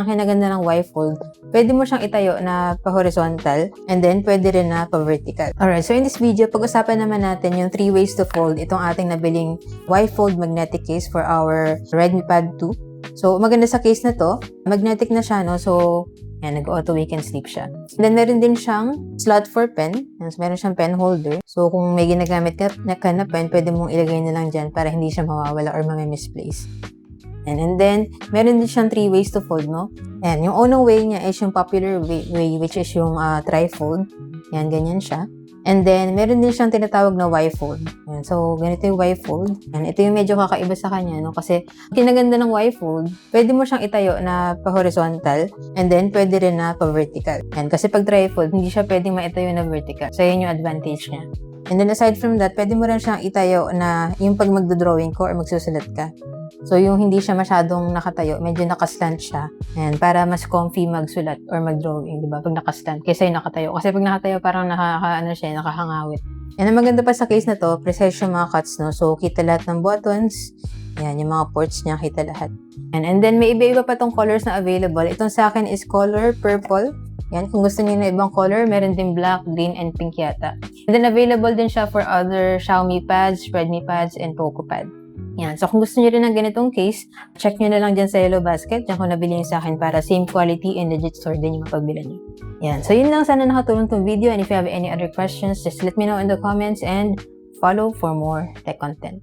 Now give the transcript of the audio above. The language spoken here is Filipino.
Ang kinaganda ng Y-fold, pwede mo siyang itayo na pa-horizontal and then pwede rin na pa-vertical. Alright, so in this video, pag-usapan naman natin yung 3 ways to fold itong ating nabiling Y-fold magnetic case for our Redmi Pad 2. So, maganda sa case na to, magnetic na siya, no? So, yan, nag-auto wake and sleep siya. And then, meron din siyang slot for pen. So, meron siyang pen holder. So, kung may ginagamit ka na pen, pwede mong ilagay na lang dyan para hindi siya mawawala or misplace. And then, meron din siyang 3 ways to fold, no? And yung unang way niya is yung popular way which is yung tri-fold. Yan, ganyan siya. And then, meron din siyang tinatawag na Y-fold. Yan, so, ganito yung Y-fold. Yan, ito yung medyo kakaiba sa kanya, no? Kasi, kinaganda ng Y-fold, pwede mo siyang itayo na pa-horizontal and then pwede rin na pa-vertical. Yan, kasi pag tri-fold, hindi siya pwedeng maitayo na vertical. So, yun yung advantage niya. And then, aside from that, pwede mo rin siyang itayo na yung pag magdodrawing ko or magsusulat ka. So, yung hindi siya masyadong nakatayo, medyo nakaslant siya. Ayan, para mas comfy magsulat or magdrawing, di ba? Pag nakaslant, kaysa yung nakatayo. Kasi pag nakatayo, parang nakahangawit. And ang maganda pa sa case na to, precise yung mga cuts, no? So, kita lahat ng buttons. Ayan, yung mga ports niya, kita lahat. And then, may iba-iba pa tong colors na available. Itong sa akin is color purple. Yan, kung gusto niyo na ibang color, meron din black, green, and pink yata. And then, available din siya for other Xiaomi pads, Redmi pads, and Poco pad. Yan. So, kung gusto niyo rin ng ganitong case, check niyo na lang dyan sa Yellow Basket. Diyan ko nabili yung sa akin para same quality and legit store din yung mapagbilan niyo. Yan. So, yun lang. Sana nakatulong tong video. And if you have any other questions, just let me know in the comments and follow for more tech content.